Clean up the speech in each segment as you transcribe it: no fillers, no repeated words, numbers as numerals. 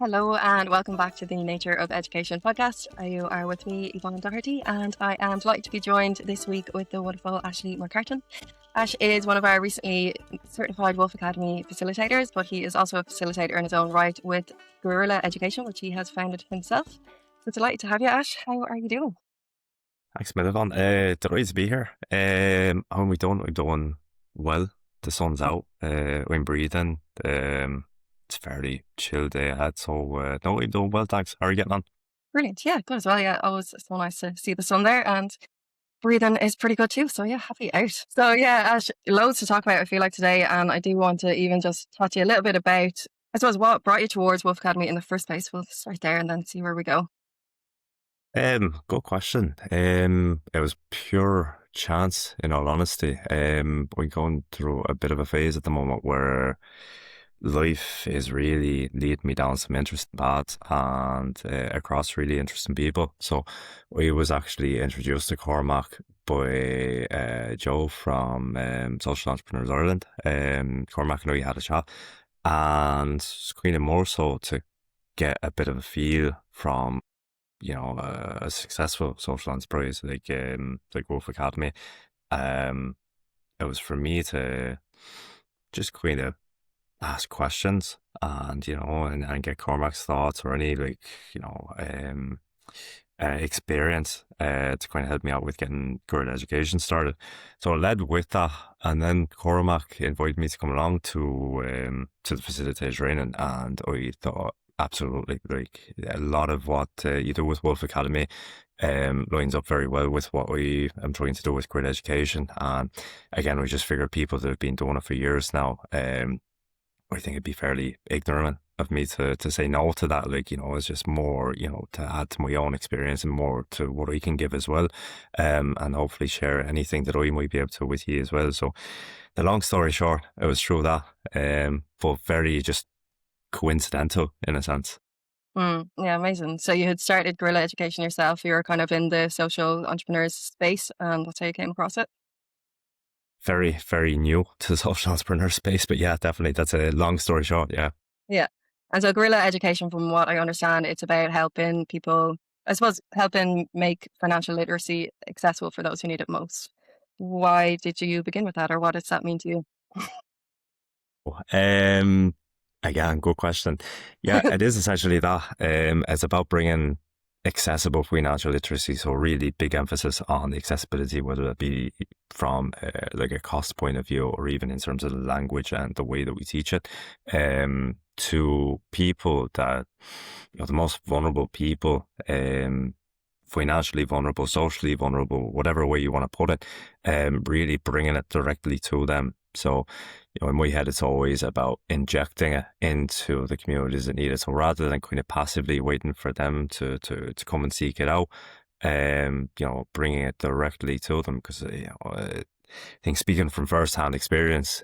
Hello and welcome back to the Nature of Education podcast. You are with me, Yvonne, and I am delighted to be joined this week with the wonderful McCartan. Ash is one of our recently certified Wolf Academy facilitators, but he is also a facilitator in his own right with Guerilla Education, which he has founded himself. So delighted to have you, Ash. How are you doing? Thanks, Yvonne. Delighted to be here. How are we doing? We're doing well. The sun's out. I'm breathing. It's a fairly chill day ahead. So, no, we're doing well, thanks. How are you getting on? Brilliant. Yeah, good as well. Yeah, always so nice to see the sun there, and breathing is pretty good too. So yeah, happy out. So yeah, Ash, loads to talk about, I feel like, today. And I do want to even just talk to you a little bit about, I suppose, what brought you towards Wolf Academy in the first place. We'll start there and then see where we go. Good question. It was pure chance, in all honesty. We're going through a bit of a phase at the moment where life is really leading me down some interesting paths and across really interesting people. So I was actually introduced to Cormac by Joe from Social Entrepreneurs Ireland. Cormac and I had a chat, and it's kind of more so to get a bit of a feel from a successful social enterprise like Wolf Academy. Um, it was for me to just kind of ask questions and and get Cormac's thoughts or any experience to kind of help me out with getting Guerilla Education started. So I led with that, and then Cormac invited me to come along to the Facilitator training, and I thought absolutely, like, a lot of what you do with Wolf Academy lines up very well with what I am trying to do with Guerilla Education. And again, we just figured people that have been doing it for years now. I think it'd be fairly ignorant of me to say no to that. It's just more, to add to my own experience and more to what I can give as well. And hopefully share anything that I might be able to with you as well. So the long story short, it was through that, but very just coincidental in a sense. Yeah, amazing. So you had started Guerrilla Education yourself. You were kind of in the social entrepreneurs space, and that's how you came across it. Very, very new to the social entrepreneur space, but yeah, definitely. That's a long story short. Yeah. Yeah. And so Guerrilla Education, from what I understand, it's about helping people, I suppose, helping make financial literacy accessible for those who need it most. Why did you begin with that, or what does that mean to you? Um, Again, good question. Yeah, it is essentially that. It's about bringing accessible financial literacy. So really big emphasis on the accessibility, whether it be from like a cost point of view or even in terms of the language and the way that we teach it, to people that, the most vulnerable people, financially vulnerable, socially vulnerable, whatever way you want to put it, really bringing it directly to them. So, in my head, it's always about injecting it into the communities that need it. So rather than kind of passively waiting for them to come and seek it out, bringing it directly to them. Because, I think speaking from first-hand experience,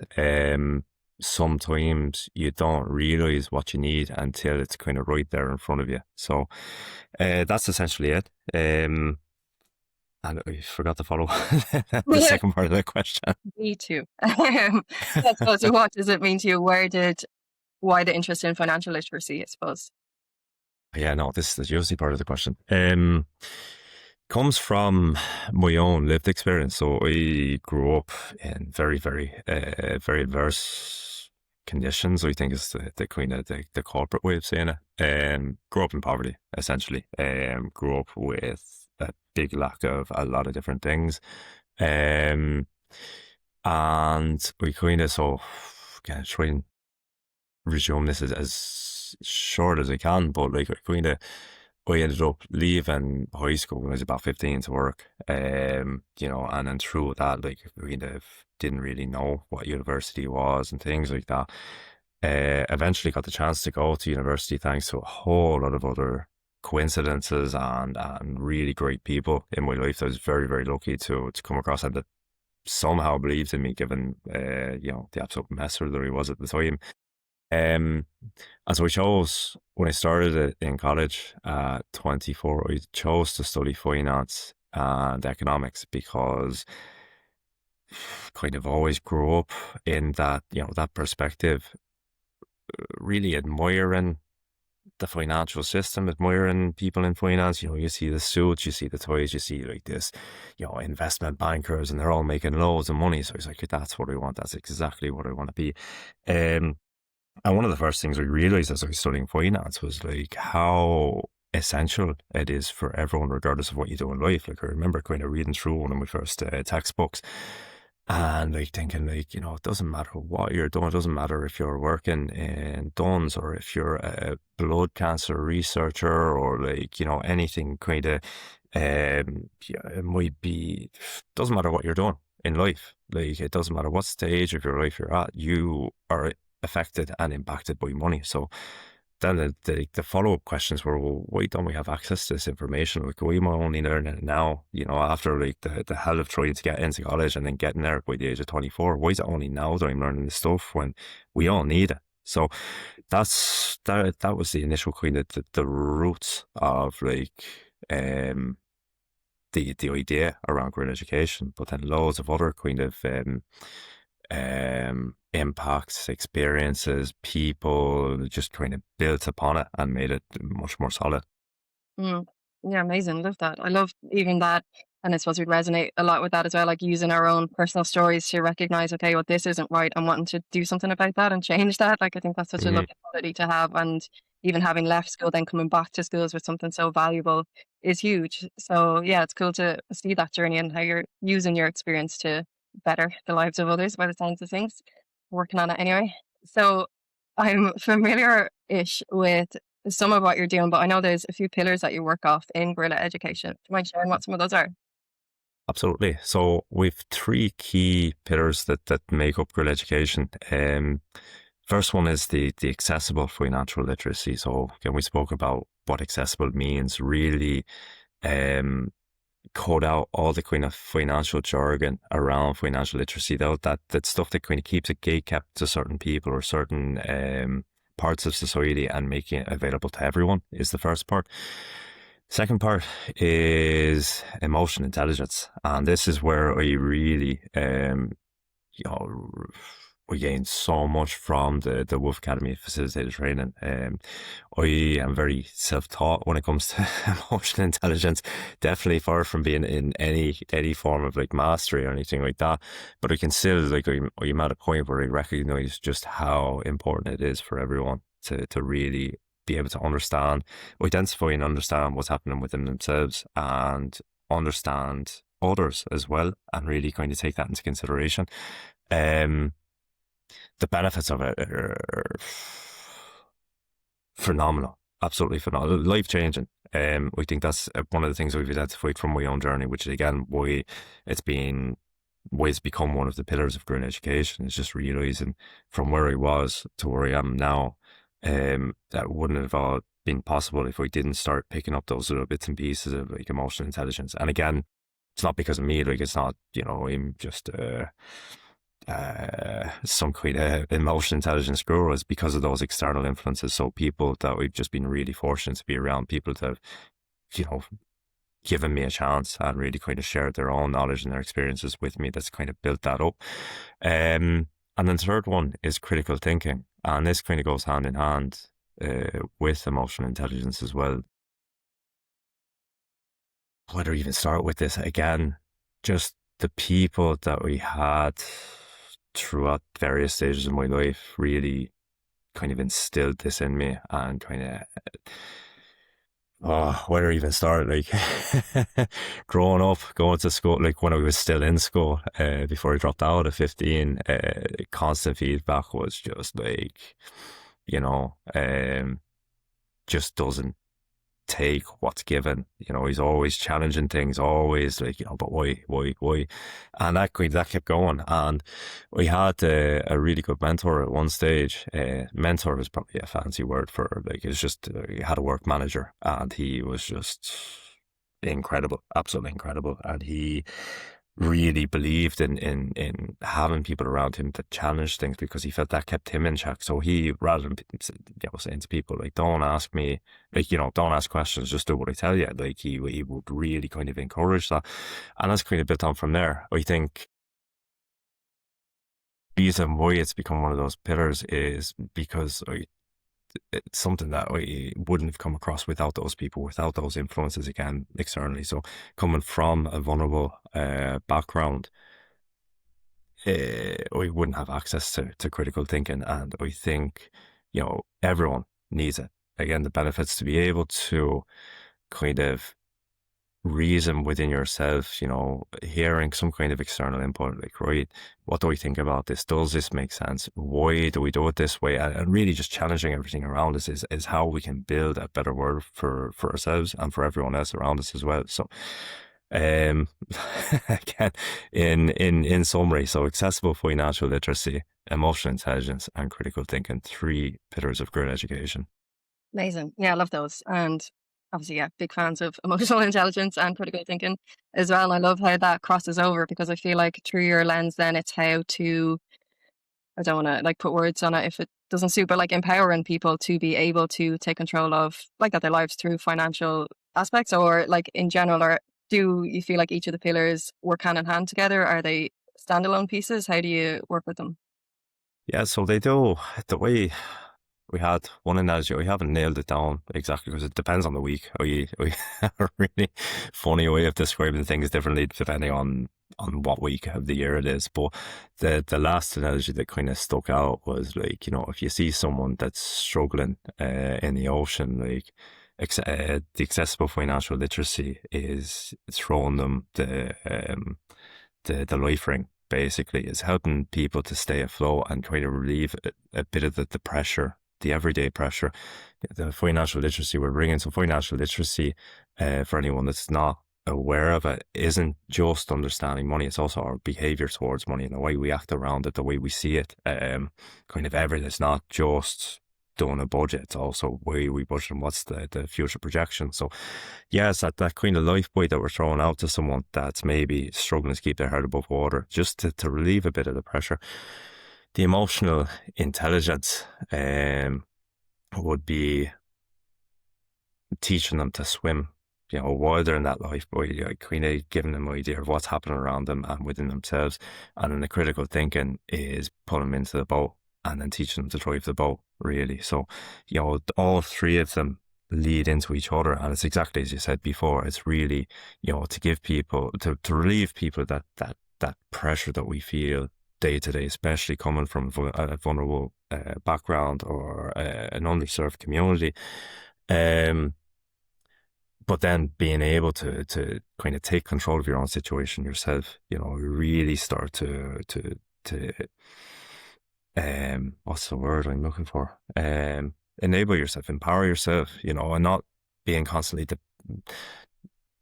sometimes you don't realize what you need until it's kind of right there in front of you. So that's essentially it. And I forgot to follow the second part of the question. Me too. So what does it mean to you? Why the interest in financial literacy, I suppose? Yeah, no, this is the juicy part of the question. Comes from my own lived experience. So I grew up in very, very, very adverse conditions, I think is the kind of the corporate way of saying it. Grew up in poverty, essentially. Grew up with a big lack of a lot of different things. And we kind of, so again, try and resume this as short as I can, but like I ended up leaving high school when I was about 15 to work. And then through that, like, we kind of didn't really know what university was and things like that. Eventually got the chance to go to university thanks to a whole lot of other coincidences and really great people in my life. I was very, very lucky to come across and that somehow believed in me, given the absolute messer that I was at the time. And so I chose, when I started it in college at 24, I chose to study finance and economics because kind of always grew up in that, that perspective, really admiring the financial system, admiring people in finance. You know, you see the suits, you see the toys, you see like this, you know, investment bankers, and they're all making loads of money. So he's like, that's what I want. That's exactly what I want to be. And one of the first things we realized as I was studying finance was like how essential it is for everyone, regardless of what you do in life. Like I remember kind of reading through one of my first textbooks and like thinking like, you know, it doesn't matter what you're doing. It doesn't matter if you're working in Duns or if you're a blood cancer researcher or like, you know, anything kind of, yeah, it might be, doesn't matter what you're doing in life. Like it doesn't matter what stage of your life you're at, you are affected and impacted by money. So then the follow-up questions were, well, why don't we have access to this information? Like, why am I only learning it now, you know, after like the hell of trying to get into college and then getting there by the age of 24? Why is it only now that I'm learning this stuff when we all need it? So that was the initial kind of the roots of like the idea around Guerrilla Education, but then loads of other kind of impacts, experiences, people just kind of built upon it and made it much more solid. Mm. Yeah, amazing. Love that. I love even that. And I suppose we'd resonate a lot with that as well, like using our own personal stories to recognize, okay, well, this isn't right. I'm wanting to do something about that and change that. Like, I think that's such a Mm, lovely quality to have. And even having left school, then coming back to schools with something so valuable is huge. So, yeah, it's cool to see that journey and how you're using your experience to better the lives of others by the sounds of things. Working on it anyway. So, I'm familiar-ish with some of what you're doing, but I know there's a few pillars that you work off in Guerrilla Education. Do you mind sharing what some of those are? absolutely. So we've three key pillars that make up Guerrilla Education. First one is the accessible financial literacy. So again, we spoke about what accessible means. Really, cut out all the kind of financial jargon around financial literacy, though that stuff that kind of keeps it gatekept to certain people or certain parts of society, and making it available to everyone is the first part. Second part is emotional intelligence, and this is where I really you know, we gained so much from the Wolf Academy facilitator training. I am very self-taught when it comes to emotional intelligence. Definitely far from being in any form of like mastery or anything like that. But I can still like I'm at a point where I recognize just how important it is for everyone to really be able to understand, identify and understand what's happening within themselves and understand others as well, and really kind of take that into consideration. The benefits of it are phenomenal, absolutely phenomenal, life changing. We think that's one of the things we've identified from my own journey, which is again why it's become one of the pillars of Guerrilla Education. Is just realizing from where I was to where I am now, that wouldn't have all been possible if I didn't start picking up those little bits and pieces of like emotional intelligence. And again, it's not because of me. Like it's not, you know, I'm just some kind of emotional intelligence guru. Is because of those external influences. So people that we've just been really fortunate to be around, people that have, you know, given me a chance and really kind of shared their own knowledge and their experiences with me, that's kind of built that up. And then the third one is critical thinking, and this kind of goes hand in hand with emotional intelligence as well. Where do I even start with this? Again, just the people that we had throughout various stages of my life really kind of instilled this in me, and kind of, oh, where do I even start? Like growing up, going to school, like when I was still in school, before I dropped out at 15, constant feedback was just like, you know, just doesn't take what's given. You know, he's always challenging things, always like, you know, but why? And that kept going. And we had a really good mentor at one stage. Mentor is probably a fancy word for, like, it's just, he had a work manager, and he was just incredible, absolutely incredible. And he really believed in having people around him to challenge things, because he felt that kept him in check. So he, rather than, you know, saying to people like, don't ask me, like, you know, don't ask questions, just do what I tell you, like he would really kind of encourage that. And that's kind of built on from there. I think the reason why it's become one of those pillars is because it's something that we wouldn't have come across without those people, without those influences again externally. So coming from a vulnerable background, we wouldn't have access to critical thinking, and I think everyone needs it. Again, the benefits to be able to kind of reason within yourself, hearing some kind of external input, like, right, what do I think about this? Does this make sense? Why do we do it this way? And really just challenging everything around us is how we can build a better world for ourselves and for everyone else around us as well. So, again, in summary, so accessible financial literacy, emotional intelligence, and critical thinking, 3 pillars of Guerrilla education. Amazing. Yeah, I love those. And obviously, yeah, big fans of emotional intelligence and critical thinking as well. And I love how that crosses over because I feel like through your lens, then it's how to, I don't want to like put words on it if it doesn't suit, but like empowering people to be able to take control of like that their lives through financial aspects or like in general, or do you feel like each of the pillars work hand in hand together? Are they standalone pieces? How do you work with them? Yeah, so they do. The way we had one analogy, we haven't nailed it down exactly because it depends on the week. We have a really funny way of describing things differently depending on what week of the year it is. But the last analogy that kind of stuck out was like, if you see someone that's struggling in the ocean, like the accessible financial literacy is throwing them the life ring. Basically, is helping people to stay afloat and try to relieve a bit of the pressure, the everyday pressure. The financial literacy we're bringing. So financial literacy, for anyone that's not aware of it, isn't just understanding money. It's also our behavior towards money and the way we act around it, the way we see it. Kind of everything. It's not just doing a budget. It's also why we budget and what's the future projection. So yes, that kind of life buoy that we're throwing out to someone that's maybe struggling to keep their head above water, just to relieve a bit of the pressure. The emotional intelligence would be teaching them to swim, while they're in that life buoy, kind of giving them an idea of what's happening around them and within themselves. And then the critical thinking is putting them into the boat and then teaching them to drive the boat, really. So, all 3 of them lead into each other. And it's exactly as you said before, it's really, to give people, to relieve people that pressure that we feel day to day, especially coming from a vulnerable background or an underserved community. But then being able to kind of take control of your own situation yourself, really start to what's the word I'm looking for? Enable yourself, empower yourself, and not being constantly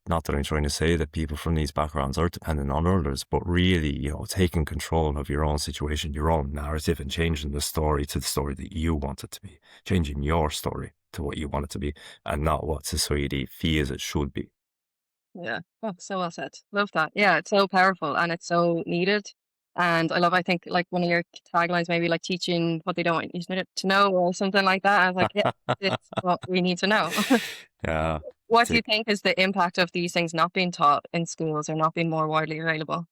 not that I'm trying to say that people from these backgrounds are dependent on others, but really, taking control of your own situation, your own narrative, and changing the story to the story that you want it to be, changing your story to what you want it to be, and not what society feels it should be. Yeah. Oh, so well said. Love that. Yeah, it's so powerful and it's so needed. And I think like one of your taglines, maybe like teaching what they don't want you to know or something like that. I was like, yeah, it's what we need to know. Yeah. What do you think is the impact of these things not being taught in schools or not being more widely available?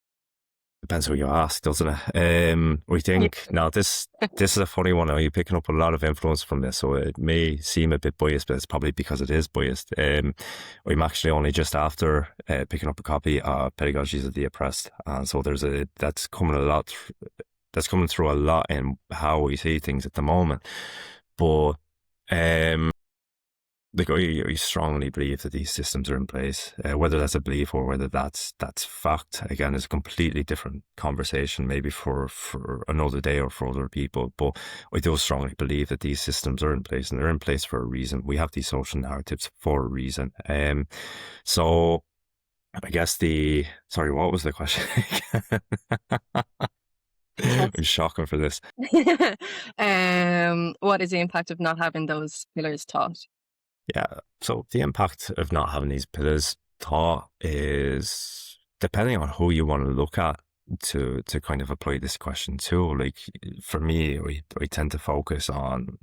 Depends who you ask, doesn't it? We Yeah. think now this is a funny one. Now you're picking up a lot of influence from this, so it may seem a bit biased, but it's probably because it is biased. I'm actually only just after picking up a copy of Pedagogies of the Oppressed, and so that's coming that's coming through a lot in how we see things at the moment. But like I strongly believe that these systems are in place. Whether that's a belief or whether that's fact, again, is a completely different conversation, maybe for another day or for other people. But I do strongly believe that these systems are in place, and they're in place for a reason. We have these social narratives for a reason. So I guess sorry, what was the question? I'm shocking for this. What is the impact of not having those pillars taught? Yeah. So the impact of not having these pillars taught is depending on who you want to look at to kind of apply this question to. Like for me, I tend to focus on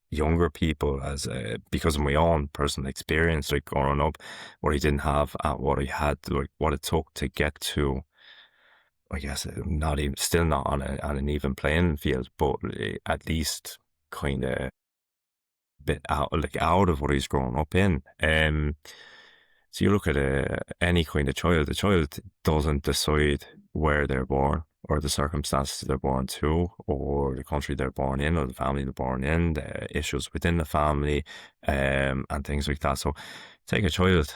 younger people as because of my own personal experience, like growing up, what I didn't have and what I had, like what it took to get to. I guess not even still not on an even playing field, but at least kind of bit out of what he's grown up in. So you look at any kind of child. The child doesn't decide where they're born, or the circumstances they're born to, or the country they're born in, or the family they're born in, the issues within the family, and things like that. So take a child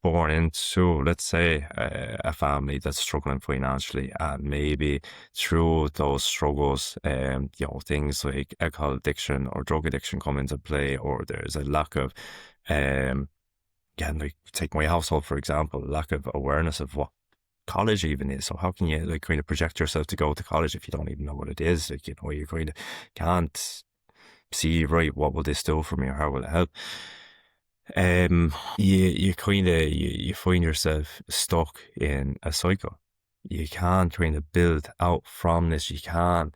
born into, let's say, a family that's struggling financially, and maybe through those struggles, things like alcohol addiction or drug addiction come into play, or there's a lack of, again, like take my household for example, lack of awareness of what college even is. So how can you like kind of project yourself to go to college if you don't even know what it is? Like, you kind of can't see, right, what will this do for me, or how will it help? You kind of you find yourself stuck in a cycle. You can't kind of build out from this. You can't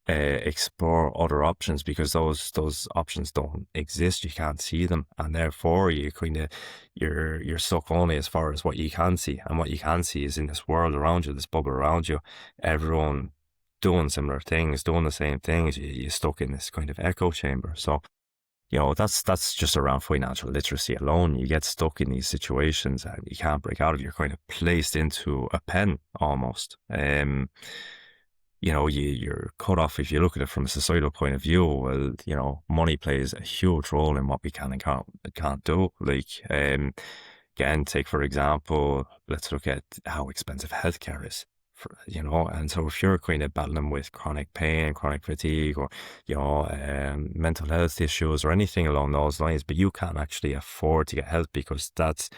explore other options, because those options don't exist. You can't see them, and therefore you're stuck only as far as what you can see, and what you can see is in this world around you, this bubble around you, everyone doing similar things, doing the same things. You're stuck in this kind of echo chamber. So that's just around financial literacy alone. You get stuck in these situations and you can't break out of it. You're kind of placed into a pen almost. You're cut off. If you look at it from a societal point of view, well, money plays a huge role in what we can and can't do. Like, again, take for example, let's look at how expensive healthcare is. And so if you're kind of battling with chronic pain, chronic fatigue, or mental health issues or anything along those lines, but you can't actually afford to get help because that's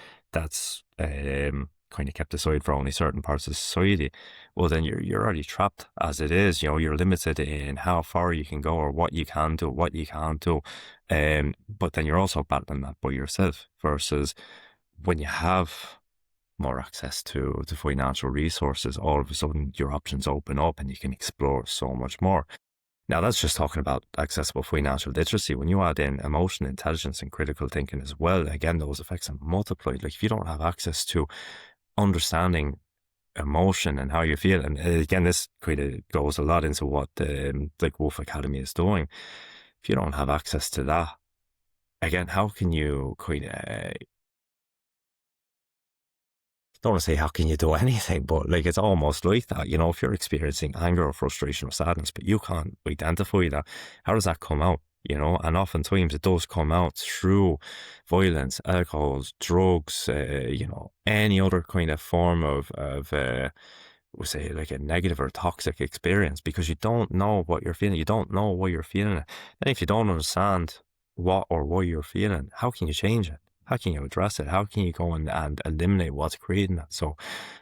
kind of kept aside for only certain parts of society, well then you're already trapped as it is. You're limited in how far you can go, or what you can do, what you can't do. But then you're also battling that by yourself, versus when you have more access to financial resources, all of a sudden your options open up and you can explore so much more. Now, that's just talking about accessible financial literacy. When you add in emotion intelligence and critical thinking as well, again, those effects are multiplied. Like, if you don't have access to understanding emotion and how you feel, and again, this kind of goes a lot into what like Wolf Academy is doing. If you don't have access to that, again, how can you kind of, don't want to say how can you do anything, but like it's almost like that. If you're experiencing anger or frustration or sadness, but you can't identify that, how does that come out? And oftentimes it does come out through violence, alcohol, drugs, any other kind of form of we say like a negative or toxic experience, because you don't know what you're feeling. You don't know why you're feeling it. And if you don't understand what or why you're feeling, how can you change it? How can you address it? How can you go and eliminate what's creating that? So,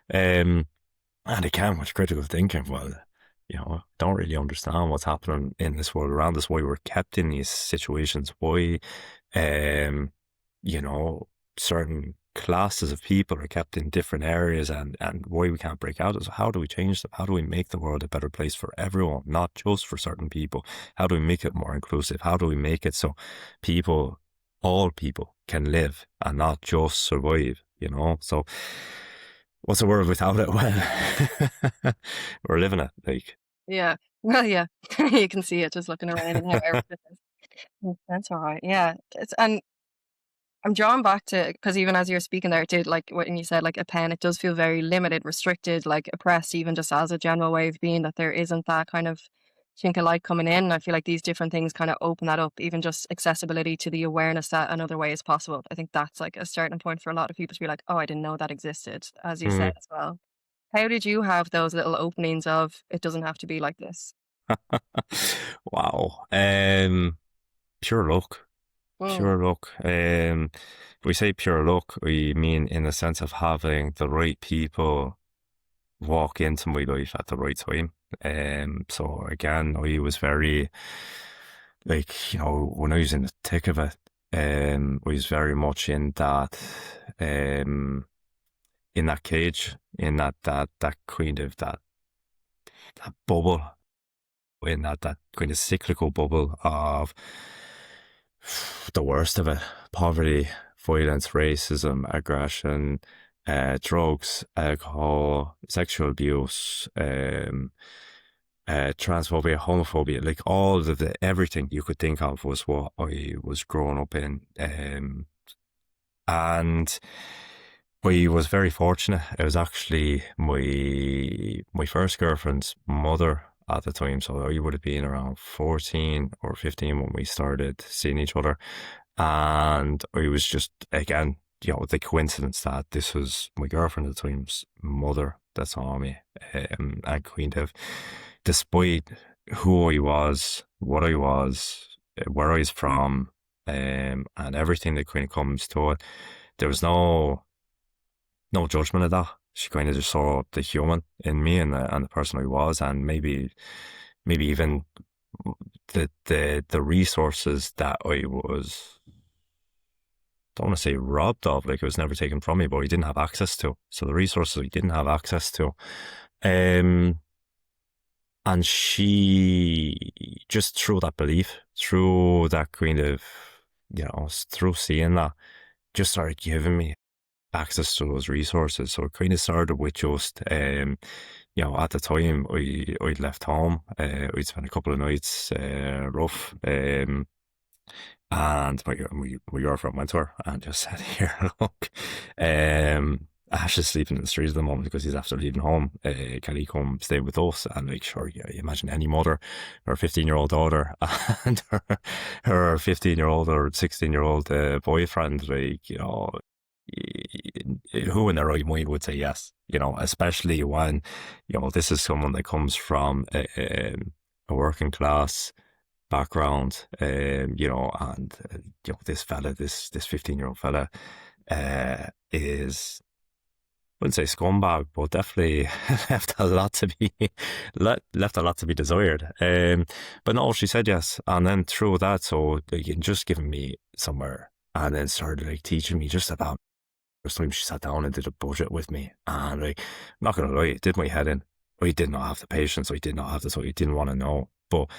and again, with critical thinking, well, don't really understand what's happening in this world around us, why we're kept in these situations, why, certain classes of people are kept in different areas, and why we can't break out. So how do we change them? How do we make the world a better place for everyone, not just for certain people? How do we make it more inclusive? How do we make it so all people can live and not just survive, So what's a world without it? Well, we're living it, like. Yeah. Well, yeah. You can see it just looking around and how everything is. That's all right. Yeah. And I'm drawn back to, because even as you're speaking there, too, like when you said like a pen, it does feel very limited, restricted, like oppressed, even just as a general way of being, that there isn't that kind of chink of light coming in. I feel like these different things kind of open that up, even just accessibility to the awareness that another way is possible. I think that's like a starting point for a lot of people to be like, oh, I didn't know that existed, as you said as well. How did you have those little openings of it doesn't have to be like this? Wow. Pure luck. Mm. Pure luck. If we say pure luck, we mean in the sense of having the right people walk into my life at the right time. So again, I was very, like, when I was in the thick of it, I was very much in that, in that cage, in that kind of that bubble, in that kind of cyclical bubble of the worst of it: poverty, violence, racism, aggression, drugs, alcohol, sexual abuse, transphobia, homophobia, like all of the everything you could think of was what I was growing up in. And I was very fortunate. It was actually my first girlfriend's mother at the time, so I would have been around 14 or 15 when we started seeing each other. And I was just, again, the coincidence that this was my girlfriend at the time's mother that saw me, and kind of, despite who I was, what I was, where I was from, and everything that kind of comes to it, there was no judgment of that. She kind of just saw the human in me and the person I was, and maybe even the resources that I was, don't want to say robbed of, like it was never taken from me, but I didn't have access to. So the resources I didn't have access to. And she just through that belief, through that kind of, through seeing that, just started giving me access to those resources. So it kind of started with just, at the time I'd left home, I'd spent a couple of nights, rough, and my girlfriend went to her and just said, here, look, Ash is sleeping in the street at the moment because he's after leaving home. Can he come stay with us? And like, sure, yeah, you imagine any mother, her 15-year-old daughter and her 15-year-old or 16-year-old boyfriend, like, who in their right mind would say yes, especially when, this is someone that comes from a working class background, and this fella, this 15-year-old fella, is, I wouldn't say scumbag, but definitely left a lot to be left a lot to be desired. But no, she said yes, and then through that, so like, just giving me somewhere, and then started like teaching me just about. First time she sat down and did a budget with me, and like, I'm not gonna lie, it did my head in. I did not have the patience. I did not have this. I didn't want to know, but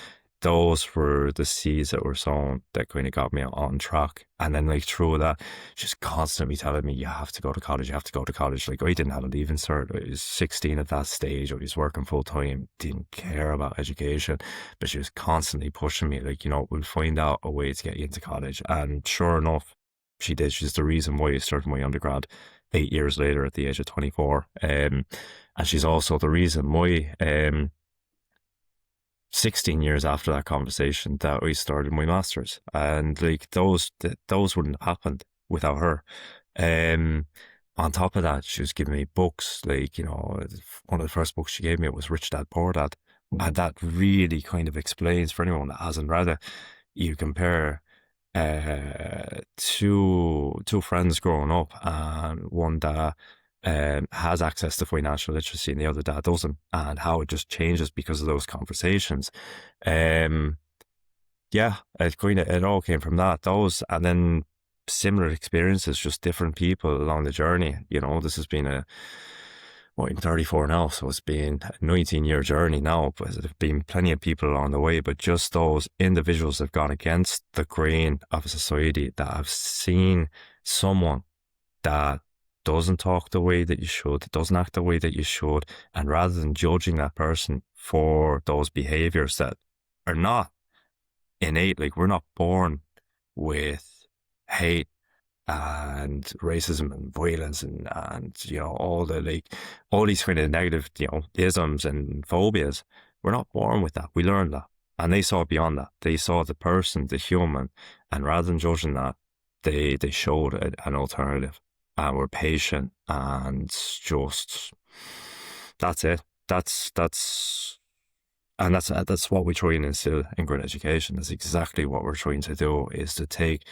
those were the seeds that were sown that kind of got me on track. And then like through that, just constantly telling me, you have to go to college, you have to go to college. Like I didn't have a leaving cert. I was 16 at that stage. I was working full time, didn't care about education, but she was constantly pushing me like, we'll find out a way to get you into college. And sure enough, she did. She's the reason why I started my undergrad 8 years later at the age of 24. And she's also the reason why, 16 years after that conversation, that I started my master's, and like those wouldn't have happened without her. On top of that, she was giving me books, like, one of the first books she gave me was Rich Dad Poor Dad, and that really kind of explains, for anyone that hasn't read it, you compare two friends growing up, and one that has access to financial literacy and the other that doesn't, and how it just changes because of those conversations. Yeah, it all came from that. Those, and then similar experiences, just different people along the journey. This has been I'm 34 now, so it's been a 19-year journey now, but there have been plenty of people along the way, but just those individuals that have gone against the grain of a society, that have seen someone that doesn't talk the way that you should, doesn't act the way that you should, and rather than judging that person for those behaviors that are not innate, like we're not born with hate and racism and violence and all these kind of negative isms and phobias. We're not born with that. We learn that, and they saw beyond that. They saw the person, the human, and rather than judging that, they showed an alternative, and were patient, and just that's it. And that's what we try and instill in Guerrilla Education. That's exactly what we're trying to do, is to take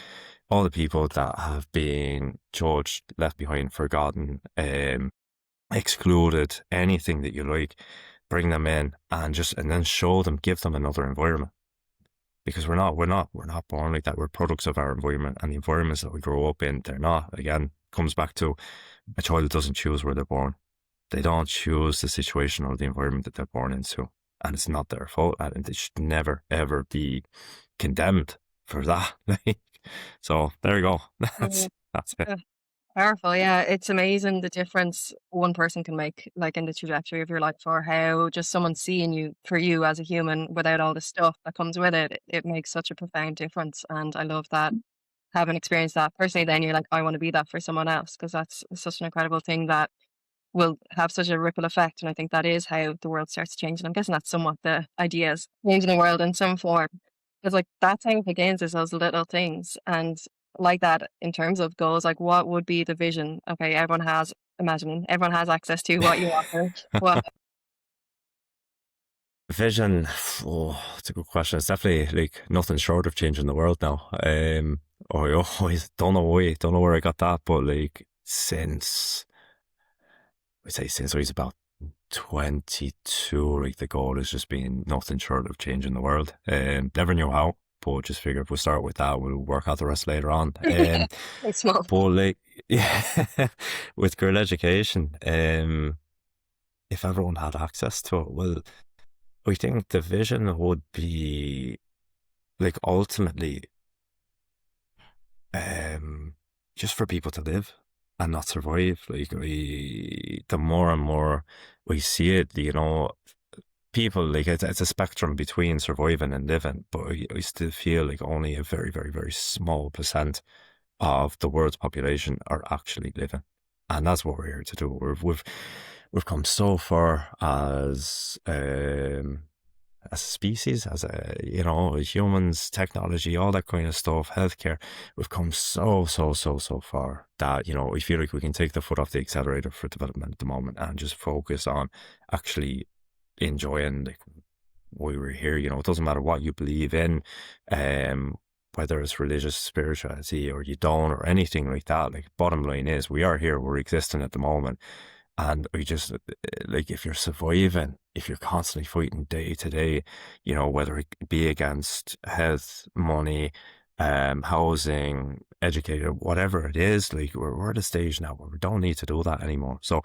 all the people that have been judged, left behind, forgotten, excluded, anything that you like, bring them in and then show them, give them another environment. Because we're not born like that. We're products of our environment, and the environments that we grow up in, they're not. Again, comes back to a child doesn't choose where they're born. They don't choose the situation or the environment that they're born into, and it's not their fault. And they should never ever be condemned for that. So there you go. That's it. Powerful, yeah. It's amazing the difference one person can make, like in the trajectory of your life, or how just someone seeing you for you as a human without all the stuff that comes with it. It makes such a profound difference. And I love that having experienced that personally, then you're like, I want to be that for someone else because that's such an incredible thing that will have such a ripple effect. And I think that is how the world starts to change. And I'm guessing that's somewhat the idea is changing the world in some form. Because like that's how it begins is those little things. And like that in terms of goals, like what would be the vision? Okay, everyone has imagining, everyone has access to what you offer. What Vision, oh, it's a good question. It's definitely like nothing short of changing the world now. I always don't know why, don't know where I got that, but like since I was about 22, like the goal has just been nothing short of changing the world. Never knew how, but just figured we'll start with that. We'll work out the rest later on. it's small. But like, yeah, with Guerrilla Education, if everyone had access to it, well, I think the vision would be like ultimately, um, just for people to live and not survive. Like the more and more we see it, people like it's a spectrum between surviving and living, but I still feel like only a very, very, very small percent of the world's population are actually living, and that's what we're here to do. We've come so far as a species, as humans, technology, all that kind of stuff, healthcare. We've come so far that we feel like we can take the foot off the accelerator for development at the moment and just focus on actually enjoying like why we're here. It doesn't matter what you believe in, whether it's religious spirituality or you don't or anything like that. Like bottom line is we are here, we're existing at the moment. And we just like if you're surviving, if you're constantly fighting day to day, whether it be against health, money, housing, educator, whatever it is, like we're at a stage now where we don't need to do that anymore. So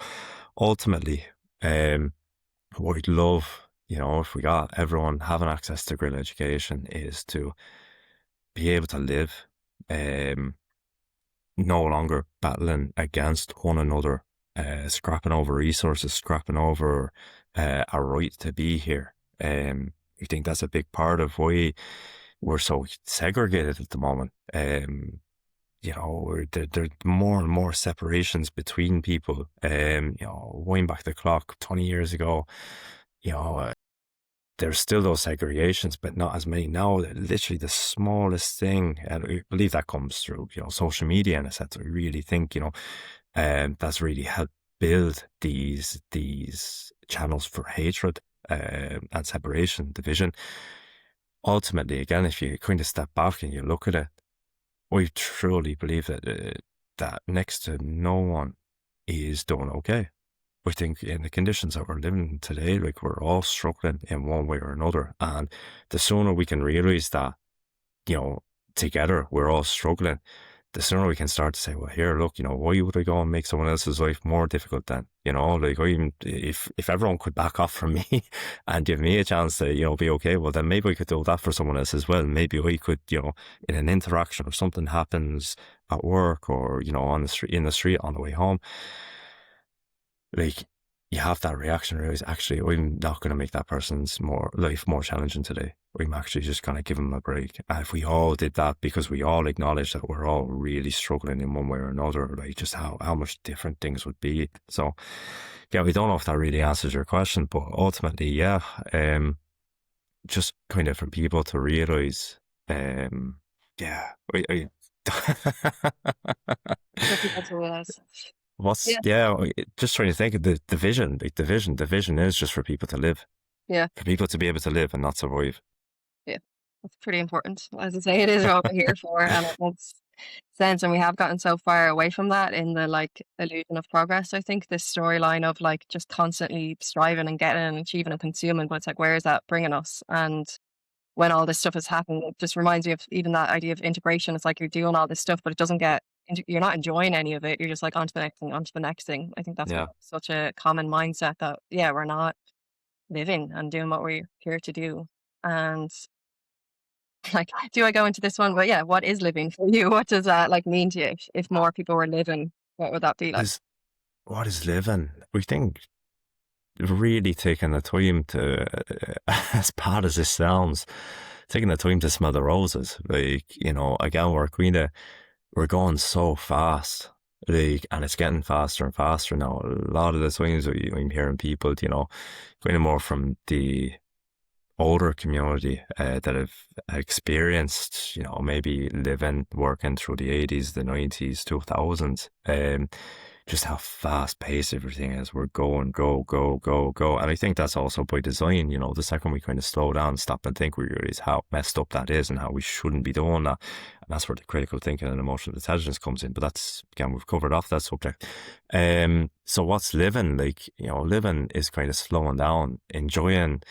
ultimately, what we'd love, if we got everyone having access to Guerrilla Education is to be able to live, no longer battling against one another, scrapping over resources, scrapping over our right to be here. I think that's a big part of why we're so segregated at the moment. There's more and more separations between people. Wind back the clock 20 years ago, you know, there's still those segregations, but not as many now. Literally the smallest thing, and I believe that comes through, social media in a sense. I really think, that's really helped build these channels for hatred, and separation, division. Ultimately, again, if you kind of step back and you look at it, I truly believe that next to no one is doing okay. I think in the conditions that we're living today, like we're all struggling in one way or another. And the sooner we can realize that, together we're all struggling, the sooner we can start to say, well, here, look, why would I go and make someone else's life more difficult then? Like if everyone could back off from me and give me a chance to, be okay, well, then maybe I could do that for someone else as well. Maybe I could, in an interaction or something happens at work or, on the street, in the street on the way home, like you have that reaction realize actually I'm not going to make that person's life more challenging today. I'm actually just going to give them a break. And if we all did that, because we all acknowledge that we're all really struggling in one way or another, like just how much different things would be. So yeah, we don't know if that really answers your question, but ultimately, yeah, just kind of for people to realize, yeah, For people to realize. What's Yeah. just trying to think of the vision, like the vision is just for people to live, Yeah. for people to be able to live and not survive. Yeah. That's pretty important. As I say, it is what we're here for, and it makes sense. And we have gotten so far away from that in the like illusion of progress. I think this storyline of like just constantly striving and getting and achieving and consuming, but it's like, where is that bringing us? And when all this stuff is happening, it just reminds me of even that idea of integration. It's like you're doing all this stuff, but it doesn't get, you're not enjoying any of it. You're just like, on to the next thing, on to the next thing. I think that's Yeah, such a common mindset that, yeah, we're not living and doing what we're here to do. And like, do I go into this one? But yeah, what is living for you? What does that like mean to you if more people were living? What would that be like? Is what is living? We think really taking the time to, as bad as this sounds, taking the time to smell the roses. Like, again, we're going so fast. Like, and it's getting faster and faster now. A lot of the times I'm hearing people, kind of more from the older community that have experienced, maybe living, working through the 80s, the 90s, 2000s, just how fast paced everything is. We're going, go, go, go, go. And I think that's also by design, the second we kind of slow down, stop and think, we realize how messed up that is and how we shouldn't be doing that. And that's where the critical thinking and emotional intelligence comes in. But that's, again, we've covered off that subject. So what's living? Like, living is kind of slowing down, enjoying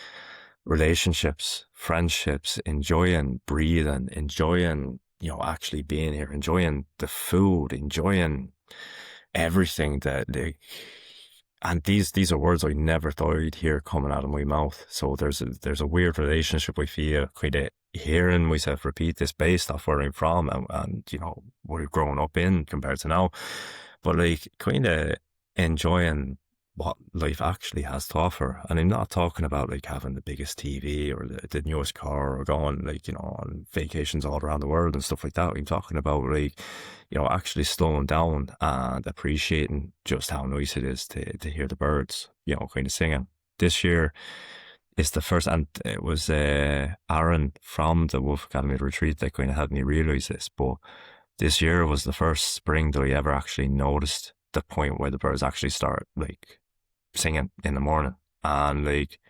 relationships, friendships, enjoying breathing, enjoying, actually being here, enjoying the food, enjoying everything and these are words I never thought I'd hear coming out of my mouth. So there's a weird relationship I feel kind of hearing myself repeat this based off where I'm from and what I've grown up in compared to now. But like kind of enjoying what life actually has to offer. And I'm not talking about like having the biggest TV or the newest car or going like, on vacations all around the world and stuff like that. I'm talking about like, actually slowing down and appreciating just how nice it is to hear the birds, kind of singing. This year is the first, and it was Aaron from the Wolf Academy retreat that kind of had me realize this, but this year was the first spring that I ever actually noticed the point where the birds actually start like singing in the morning. And like,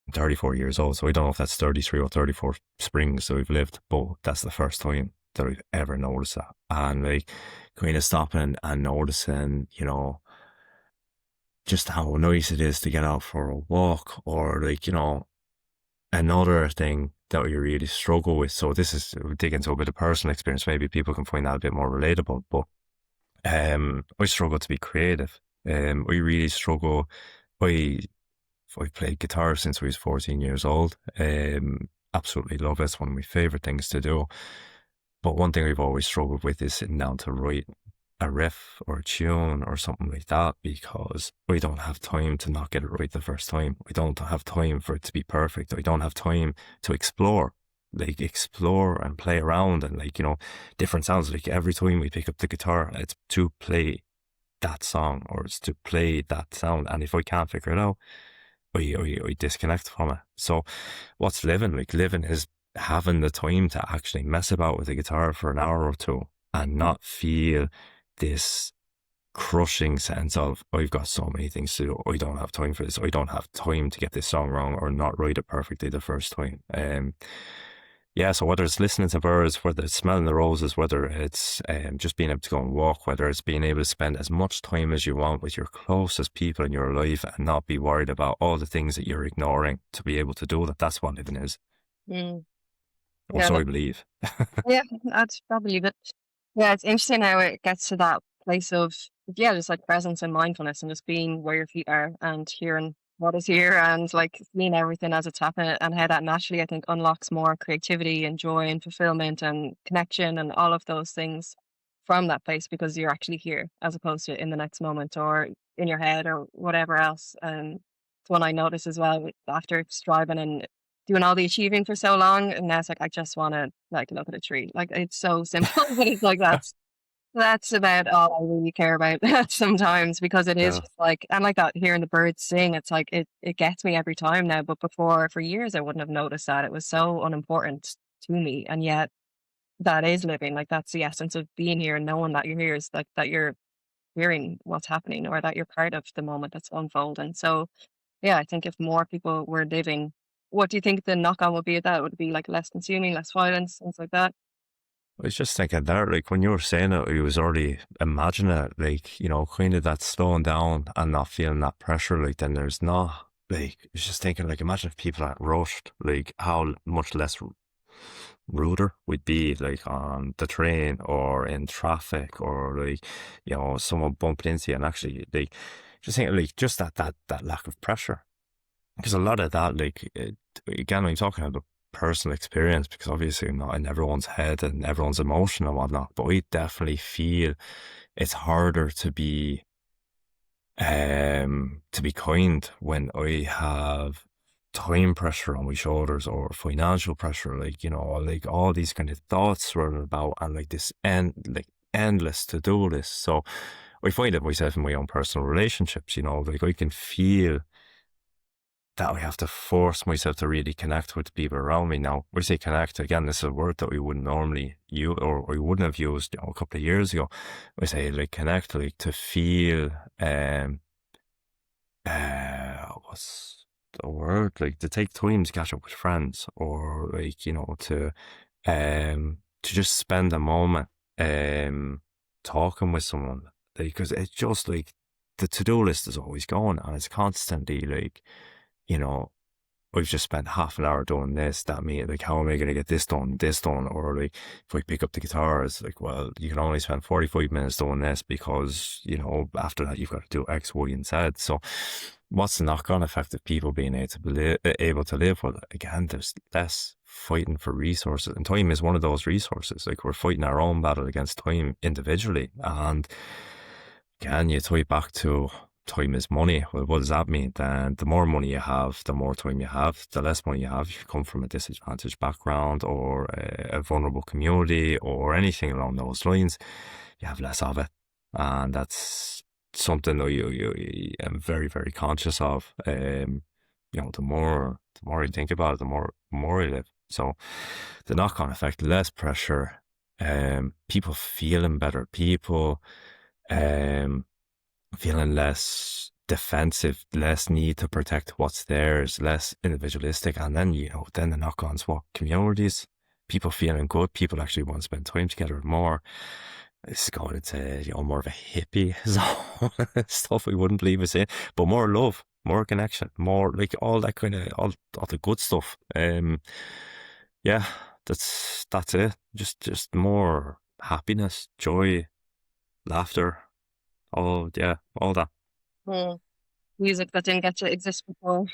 I'm 34 years old, so I don't know if that's 33 or 34 springs that we've lived, but that's the first time that I've ever noticed that. And like kind of stopping and noticing, just how nice it is to get out for a walk, or like, another thing that we really struggle with. So this is dig into a bit of personal experience. Maybe people can find that a bit more relatable, but I struggle to be creative. I really struggle. I've played guitar since I was 14 years old. Absolutely love it. It's one of my favorite things to do. But one thing I've always struggled with is sitting down to write a riff or a tune or something like that, because I don't have time to not get it right the first time. I don't have time for it to be perfect. I don't have time to explore and play around and different sounds. Like every time we pick up the guitar, it's to play that song or it's to play that sound. And if I can't figure it out, I disconnect from it. So what's living? Like living is having the time to actually mess about with the guitar for an hour or two and not feel this crushing sense of, I've got so many things to do. I don't have time for this. I don't have time to get this song wrong or not write it perfectly the first time. So whether it's listening to birds, whether it's smelling the roses, whether it's just being able to go and walk, whether it's being able to spend as much time as you want with your closest people in your life and not be worried about all the things that you're ignoring to be able to do that, that's what living is. Mm. Or so I believe. Yeah, that's probably it. Yeah, it's interesting how it gets to that place of, just like presence and mindfulness and just being where your feet are and hearing what is here and like seeing everything as it's happening, and how that naturally, I think, unlocks more creativity and joy and fulfillment and connection and all of those things from that place, because you're actually here as opposed to in the next moment or in your head or whatever else. And it's one I notice as well after striving and doing all the achieving for so long, and now it's like I just want to like look at a tree. Like it's so simple, but it's like that's about all I really care about sometimes, because it is Yeah. just like, and like that hearing the birds sing, it's like it gets me every time now. But before, for years, I wouldn't have noticed that. It was so unimportant to me, and yet that is living. Like that's the essence of being here and knowing that you're here, is like that you're hearing what's happening or that you're part of the moment that's unfolding. So yeah, I think if more people were living, what do you think the knock on would be of that? Would it be like less consuming, less violence, things like that? I was just thinking there, like when you were saying it, I was already imagining it, like, kind of that slowing down and not feeling that pressure. Like then there's not, like, I was just thinking, like, imagine if people aren't rushed, like how much less ruder we'd be, like on the train or in traffic, or like, someone bumped into you and actually, like, just thinking, like, just that lack of pressure. Because a lot of that, like, again, I'm talking about personal experience, because obviously I'm not in everyone's head and everyone's emotion and whatnot, but I definitely feel it's harder to be kind when I have time pressure on my shoulders or financial pressure, like, like all these kind of thoughts running about, and like this endless to-do list. So I find it myself in my own personal relationships, like I can feel that I have to force myself to really connect with the people around me. Now, when I say connect, again, this is a word that we wouldn't normally use, or I wouldn't have used, a couple of years ago. I say like connect, like to feel, what's the word? Like to take time to catch up with friends, or like, to just spend a moment, talking with someone. Because it's just like the to-do list is always going, and it's constantly like, you know, I've just spent half an hour doing this, that, me, like, how am I going to get this done? Or like, if I pick up the guitar, it's like, well, you can only spend 45 minutes doing this because, after that, you've got to do X, Y, and Z. So what's the knock-on effect of people being able to live? Well, again, there's less fighting for resources, and time is one of those resources. Like, we're fighting our own battle against time individually. And again, you tie it back to time is money. Well, what does that mean? Then the more money you have, the more time you have. The less money you have, if you come from a disadvantaged background or a vulnerable community or anything along those lines, you have less of it. And that's something that I'm very, very conscious of. The more I think about it, the more I live. So the knock-on effect, less pressure, people feeling better, people feeling less defensive, less need to protect what's theirs, less individualistic. And then, then the knock-ons, what communities, people feeling good, people actually want to spend time together more. It's going into, more of a hippie zone, stuff we wouldn't leave us in, but more love, more connection, more like all that kind of, all the good stuff. Yeah, that's it. Just more happiness, joy, laughter. Oh, yeah, all that. Music that didn't get to exist before.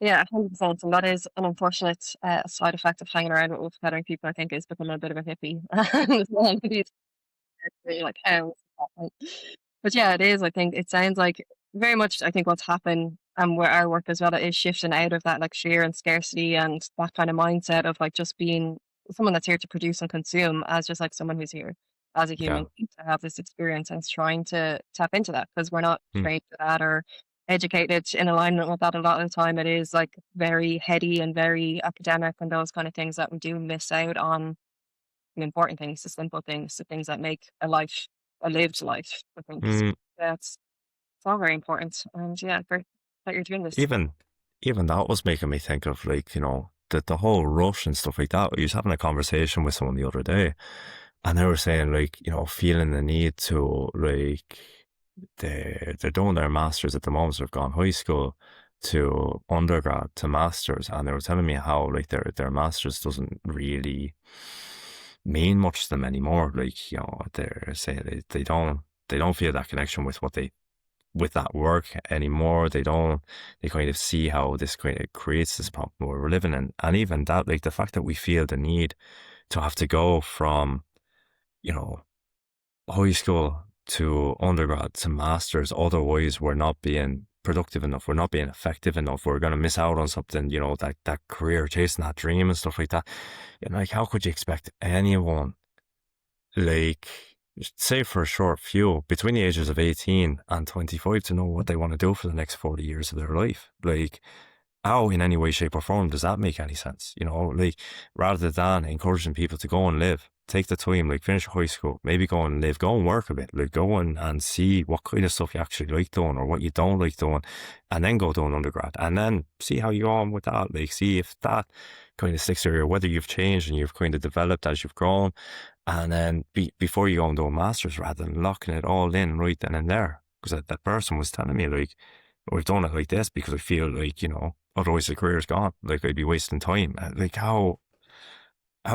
Yeah, 100%. And that is an unfortunate side effect of hanging around with wolf-gathering people, I think, is becoming a bit of a hippie. You're like, oh, what's that? But yeah, it is. I think it sounds like very much, I think what's happened and where our work as well is shifting out of that like fear and scarcity and that kind of mindset of like just being someone that's here to produce and consume as just like someone who's here as a Yeah. human being to have this experience, and it's trying to tap into that because we're not Hmm. trained for that or educated in alignment with that a lot of the time. It is like very heady and very academic and those kind of things that we do miss out on the important things, the simple things, the things that make a life a lived life, I think. So, Mm, yeah, it's all very important. And yeah, great that you're doing this. even that was making me think of like, the whole rush and stuff like that. I was having a conversation with someone the other day, and they were saying like, feeling the need to like they're doing their masters at the moment. So they've gone high school to undergrad to masters, and they were telling me how like their masters doesn't really mean much to them anymore. Like, they're saying they don't feel that connection with with that work anymore. They kind of see how this kind of creates this problem where we're living in. And even that, like the fact that we feel the need to have to go from, high school to undergrad to masters, otherwise we're not being productive enough, we're not being effective enough, we're going to miss out on something, that career, chasing that dream and stuff like that. Like, how could you expect anyone, like, say for a short few, between the ages of 18 and 25 to know what they want to do for the next 40 years of their life? Like, how in any way, shape or form does that make any sense? Like, rather than encouraging people to go and live, take the time, like finish high school, maybe go and live, go and work a bit, like go and see what kind of stuff you actually like doing or what you don't like doing, and then go do an undergrad and then see how you go on with that. Like, see if that kind of sticks to you, or whether you've changed and you've kind of developed as you've grown. And then before you go and do a master's, rather than locking it all in right then and there. Because that person was telling me, like, we've done it like this because I feel like, otherwise the career's gone. Like, I'd be wasting time. Like, how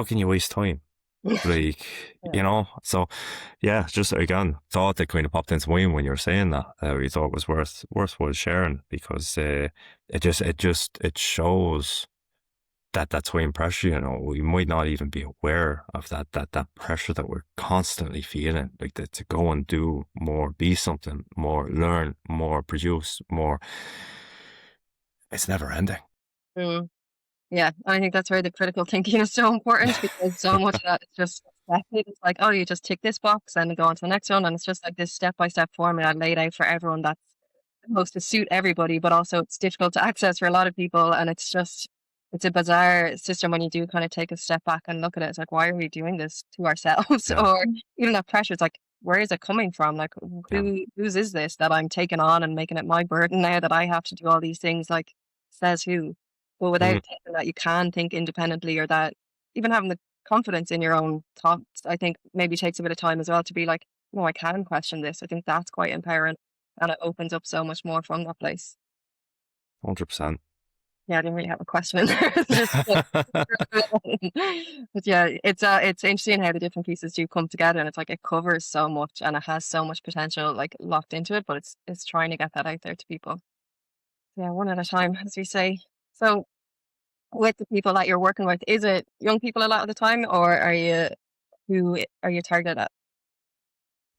can you waste time? Like, Yeah. So yeah, just again, thought that kind of popped into mind when you were saying that. We thought it was worthwhile sharing because it shows that twin pressure, you know, we might not even be aware of that pressure that we're constantly feeling, like that to go and do more, be something more, learn more, produce more. It's never ending. Mm. Yeah, I think that's where the critical thinking is so important because so much of that is just expected. It's like, oh, you just tick this box and go on to the next one, and it's just like this step-by-step formula laid out for everyone that's supposed to suit everybody, but also it's difficult to access for a lot of people, and it's a bizarre system when you do kind of take a step back and look at it. It's like, why are we doing this to ourselves? Yeah, Or even that pressure, it's like, where is it coming from? Like, yeah. whose is this that I'm taking on and making it my burden now that I have to do all these things? Like, says who? But Mm, without thinking that you can think independently, or that even having the confidence in your own thoughts, I think maybe takes a bit of time as well to be like, no, I can question this. I think that's quite empowering, and it opens up so much more from that place. 100%. Yeah, I didn't really have a question in there. It's just, but yeah, it's interesting how the different pieces do come together, and it's like it covers so much and it has so much potential like locked into it, but it's trying to get that out there to people. Yeah, one at a time, as we say. So with the people that you're working with, is it young people a lot of the time, or who are you targeted at?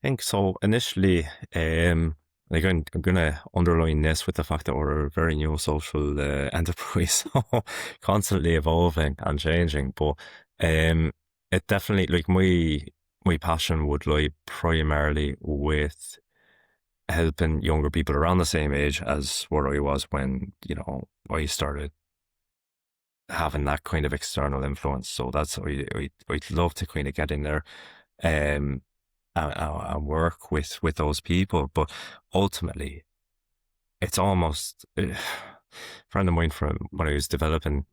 think so. Initially, like I'm gonna underline this with the fact that we're a very new social enterprise, so constantly evolving and changing. But um, it definitely like my passion would lie primarily with helping younger people around the same age as what I was when I started having that kind of external influence. So that's I'd love to kind of get in there. Um, and work with those people. But ultimately, it's almost a friend of mine from when I was developing.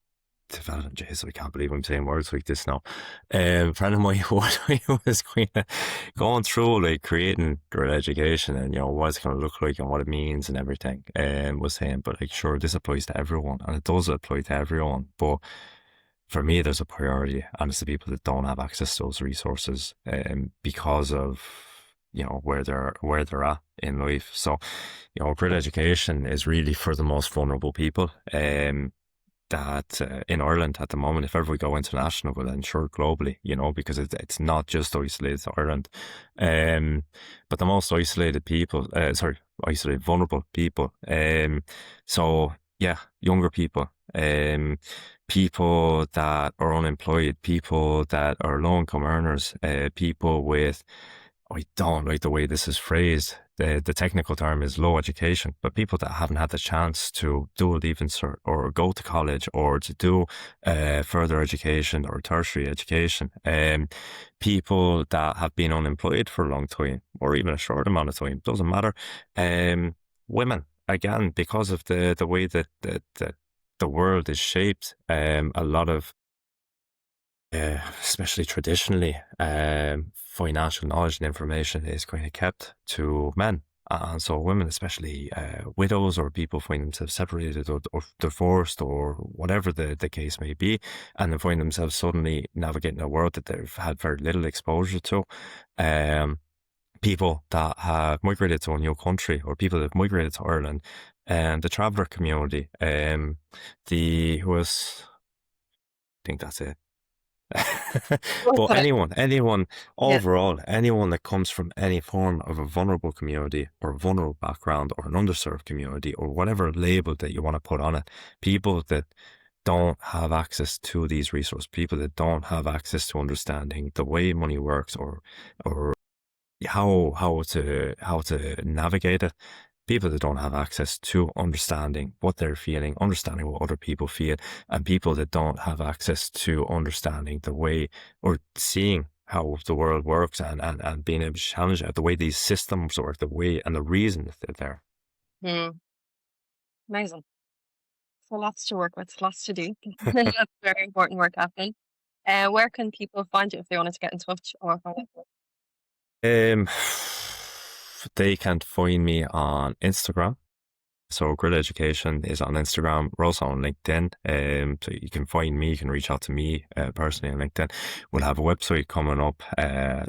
Jeez, I can't believe I'm saying words like this now. Friend of mine who was kind of going through like creating Guerrilla Education and what it's going to look like and what it means and everything, and was saying, but like, sure, this applies to everyone, and it does apply to everyone, but for me, there's a priority, and it's the people that don't have access to those resources, because of where they're at in life. So, grid education is really for the most vulnerable people. That in Ireland at the moment, if ever we go international, well, then sure, globally, because it's not just isolated to Ireland, but the most isolated people, isolated, vulnerable people. So yeah, younger people, people that are unemployed, people that are low income earners, people with, I don't like the way this is phrased. The technical term is low education, but people that haven't had the chance to do a leaving cert or go to college or to do further education or tertiary education. People that have been unemployed for a long time or even a short amount of time, doesn't matter. Women, again, because of the way that the world is shaped, a lot of especially traditionally, financial knowledge and information is kind of kept to men. And so women, especially widows or people find themselves separated or divorced or whatever the case may be, and they find themselves suddenly navigating a world that they've had very little exposure to. People that have migrated to a new country or people that have migrated to Ireland, and the traveller community, I think that's it. But Okay. anyone Yeah. overall, anyone that comes from any form of a vulnerable community or a vulnerable background or an underserved community or whatever label that you want to put on it, people that don't have access to these resources, people that don't have access to understanding the way money works or how to navigate it, people that don't have access to understanding what they're feeling, understanding what other people feel, and people that don't have access to understanding the way or seeing how the world works and being able to challenge it, the way these systems work, the way and the reason that they're there. Hmm. Amazing. So lots to work with, lots to do. That's very important work happening. Where can people find you if they wanted to get in touch or find out? Um, they can find me on Instagram. So Guerrilla Education is on Instagram. We're also on LinkedIn. So you can find me, you can reach out to me personally on LinkedIn. We'll have a website coming up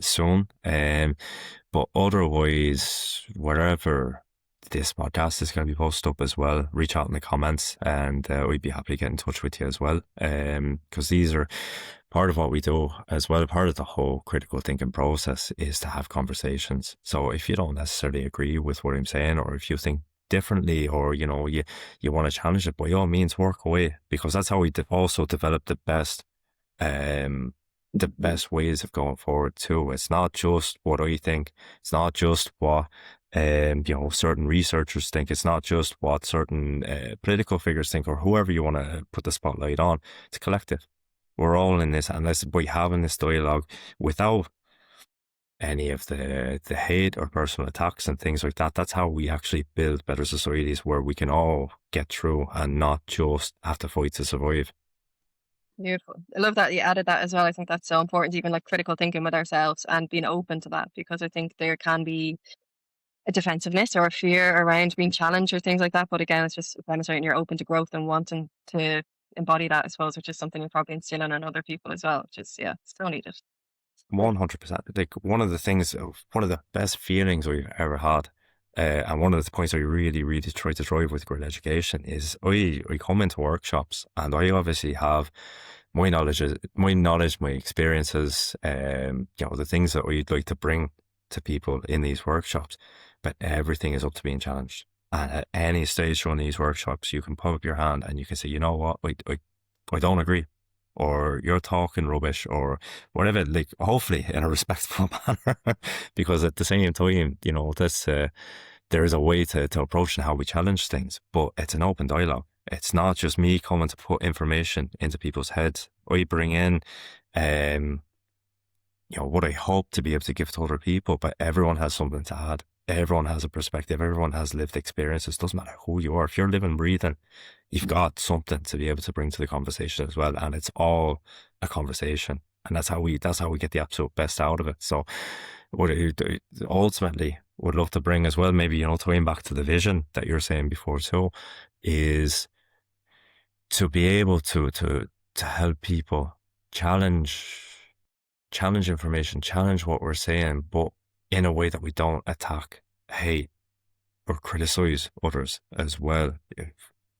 soon. But otherwise, wherever this podcast is going to be posted up as well. Reach out in the comments, and we'd be happy to get in touch with you as well. Because these are part of what we do as well. Part of the whole critical thinking process is to have conversations. So if you don't necessarily agree with what I'm saying, or if you think differently, or you want to challenge it, by all means work away, because that's how we also develop the best ways of going forward too. It's not just what I think. It's not just what certain researchers think. It's not just what certain political figures think, or whoever you want to put the spotlight on. It's collective. We're all in this, and by having this dialogue without any of the hate or personal attacks and things like that, that's how we actually build better societies where we can all get through and not just have to fight to survive. Beautiful. I love that you added that as well. I think that's so important, even like critical thinking with ourselves and being open to that, because I think there can be a defensiveness or a fear around being challenged or things like that. But again, it's just demonstrating you're open to growth and wanting to embody that, I suppose, which is something you're probably instilling on other people as well, which is, yeah, still needed. 100%. Like one of the best feelings we've ever had, and one of the points I really, really try to drive with Guerrilla Education is I come into workshops, and I obviously have my knowledge, my experiences, the things that I'd like to bring to people in these workshops, but everything is up to being challenged. And at any stage during these workshops, you can put up your hand and you can say, you know what, I don't agree, or you're talking rubbish, or whatever, like hopefully in a respectful manner, because at the same time, this there is a way to approach and how we challenge things, but it's an open dialogue. It's not just me coming to put information into people's heads. I bring in, what I hope to be able to give to other people, but everyone has something to add. Everyone has a perspective. Everyone has lived experiences. Doesn't matter who you are. If you're living, breathing, you've got something to be able to bring to the conversation as well. And it's all a conversation. And that's how we get the absolute best out of it. So what I ultimately would love to bring as well, maybe, tying back to the vision that you're saying before too, is to be able to help people challenge information, challenge what we're saying, but in a way that we don't attack, hate, or criticize others as well.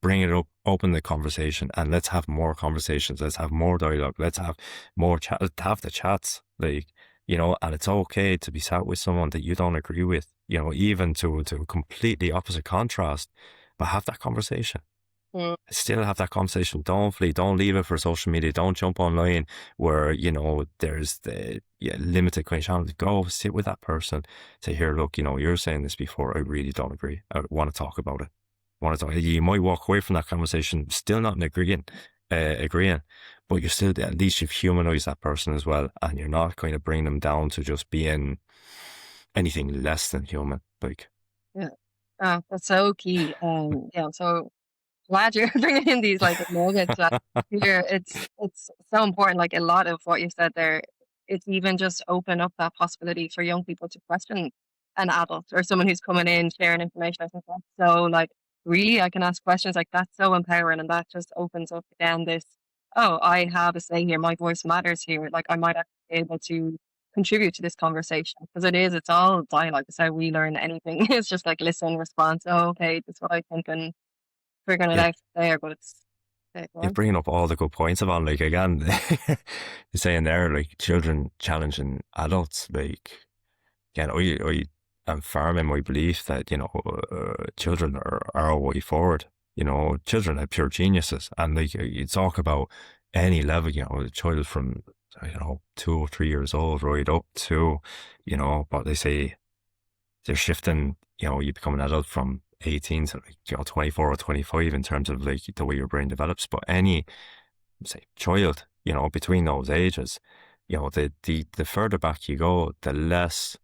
Bring it up, open the conversation, and let's have more conversations. Let's have more dialogue. Let's have more have the chats, and it's okay to be sat with someone that you don't agree with, even to a completely opposite contrast, but have that conversation. Still have that conversation. Don't flee. Don't leave it for social media. Don't jump online where, there's the limited kind of channel. Go sit with that person. Say, here, look, you're saying this before. I really don't agree. I want to talk about it. You might walk away from that conversation still not agreeing, but you're still, at least you've humanized that person as well. And you're not going to bring them down to just being anything less than human. Yeah. That's so key. So glad you're bringing in these nuggets here. It's so important. Like a lot of what you said there, it's even just open up that possibility for young people to question an adult or someone who's coming in sharing information. I think that's so really I can ask questions, that's so empowering, and that just opens up again this, oh, I have a say here, my voice matters here. I might actually be able to contribute to this conversation, because it's all dialogue. It's how we learn anything. It's just listen, response. Oh, okay, that's what I think, and figuring it out there. But you're bringing up all the good points, Yvonne. Again, you're saying there, children challenging adults. Again, I am firm in my belief that children are our way forward. Children are pure geniuses, and you talk about any level. A child from 2 or 3 years old right up to what they say they're shifting. You become an adult from 18 to 24 or 25 in terms of the way your brain develops. But any child, between those ages, the further back you go, the less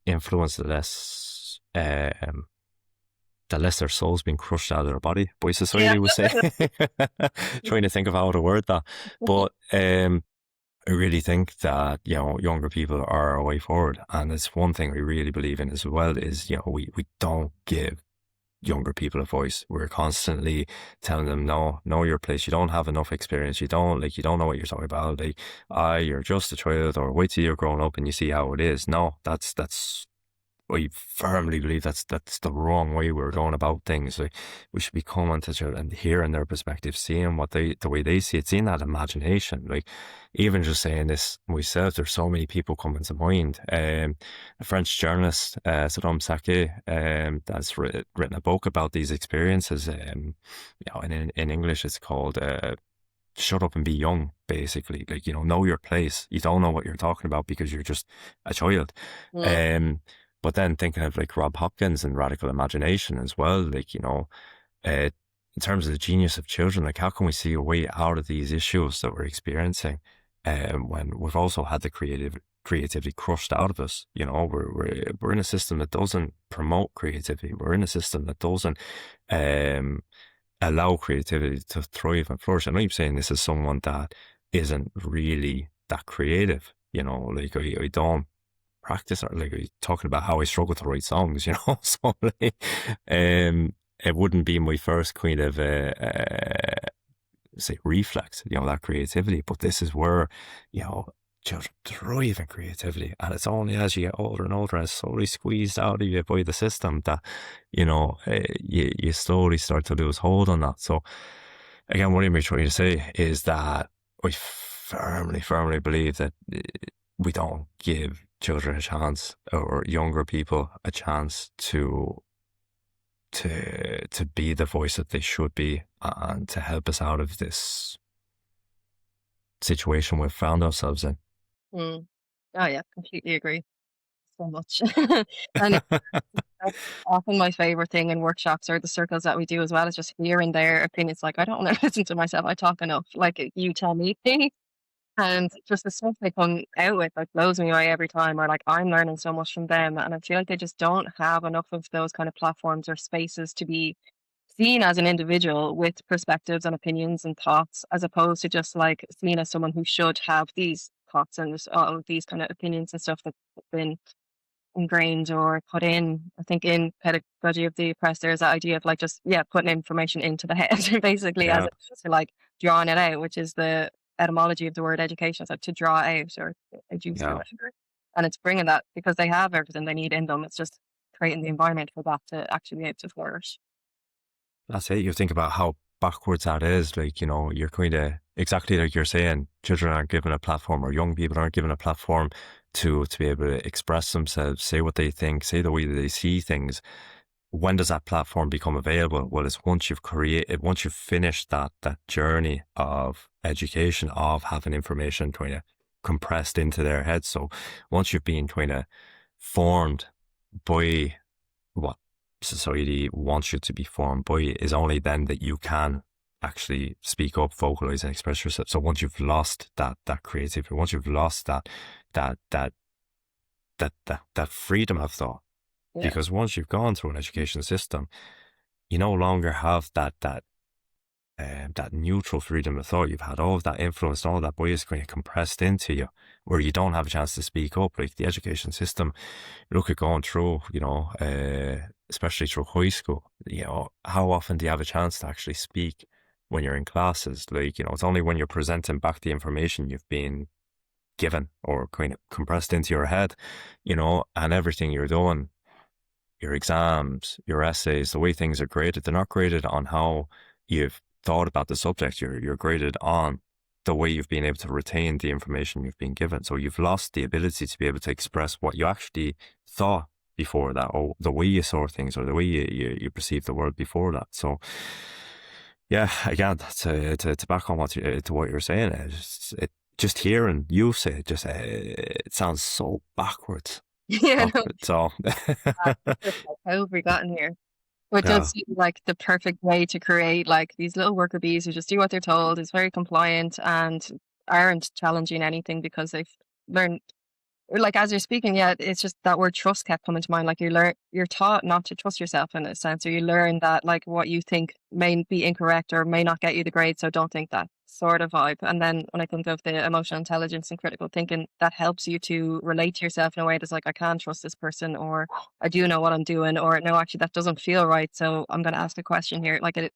influence, the less their soul's being crushed out of their body by society, would say. Trying to think of how to word that. But I really think that, younger people are a way forward. And it's one thing I really believe in as well is, we don't give younger people a voice. We're constantly telling them, no, know your place. You don't have enough experience. You don't know what you're talking about. You're just a child, or wait till you're grown up and you see how it is. No, that's I firmly believe that's the wrong way we're going about things. Like, we should be coming to children and hearing their perspective, seeing the way they see it, seeing that imagination. Like, even just saying this myself, there's so many people coming to mind. A French journalist, Saddam Saki, that's written a book about these experiences. In English, it's called Shut Up and Be Young, basically. Like, know your place. You don't know what you're talking about because you're just a child. Mm. But then thinking of like Rob Hopkins and radical imagination as well, like, in terms of the genius of children, like, how can we see a way out of these issues that we're experiencing when we've also had the creativity crushed out of us? We're in a system that doesn't promote creativity. We're in a system that doesn't allow creativity to thrive and flourish. I know you're saying this is someone that isn't really that creative, like, I don't practice, or like, talking about how I struggle to write songs, so like, it wouldn't be my first kind of say reflex, that creativity. But this is where, children thrive in creativity, and it's only as you get older and older and it's slowly squeezed out of you by the system that, you slowly start to lose hold on that. So again, what I'm trying to say is that I firmly believe that we don't give children a chance, or younger people a chance to be the voice that they should be, and to help us out of this situation we've found ourselves in. Mm. Oh yeah, completely agree. So much. And that's often my favorite thing in workshops or the circles that we do as well, is just hearing their opinions. Like, I don't want to listen to myself. I talk enough. Like, you tell me. And just the stuff they come out with, like, blows me away every time. Or like, I'm learning so much from them, and I feel like they just don't have enough of those kind of platforms or spaces to be seen as an individual with perspectives and opinions and thoughts, as opposed to just like seen as someone who should have these thoughts and all of these kind of opinions and stuff that's been ingrained or put in. I think in pedagogy of the oppressed, there's that idea of like, just, yeah, putting information into the head, basically, as Yeah, opposed to like drawing it out, which is the etymology of the word education. So to draw out or educe or yeah. whatever. And it's bringing that, because they have everything they need in them. It's just creating the environment for that to actually be able to flourish. That's it. You think about how backwards that is. Like, you're kind of exactly like you're saying, children aren't given a platform, or young people aren't given a platform to be able to express themselves, say what they think, say the way that they see things. When does that platform become available? Well, it's once you've finished that journey of education, of having information kind of compressed into their heads. So once you've been kind of formed by what society wants you to be formed by, is only then that you can actually speak up, vocalize, and express yourself. So once you've lost that creativity, once you've lost that that that freedom of thought, Yeah. because once you've gone through an education system, you no longer have that neutral freedom of thought. You've had all of that influence, all of that bias kind of compressed into you, where you don't have a chance to speak up. Like the education system, look at going through, especially through high school, how often do you have a chance to actually speak when you're in classes? Like, it's only when you're presenting back the information you've been given or kind of compressed into your head, and everything you're doing, your exams, your essays, the way things are graded, they're not graded on how you've thought about the subject. You're graded on the way you've been able to retain the information you've been given. So you've lost the ability to be able to express what you actually thought before that, or the way you saw things, or the way you perceived the world before that. So yeah, again, to back on to what you're saying, just hearing you say it, just it sounds so backwards. Yeah, no, Backwards. So it's just like, how have we gotten here? But it yeah, does seem like the perfect way to create like these little worker bees who just do what they're told, is very compliant and aren't challenging anything because they've learned. Like, as you're speaking, yeah, it's just that word trust kept coming to mind. Like, you're taught not to trust yourself in a sense, or you learn that like what you think may be incorrect or may not get you the grade, so don't think that sort of vibe. And then when I think of the emotional intelligence and critical thinking, that helps you to relate to yourself in a way that's like, I can trust this person, or I do know what I'm doing, or no, actually that doesn't feel right, so I'm going to ask a question here. Like, it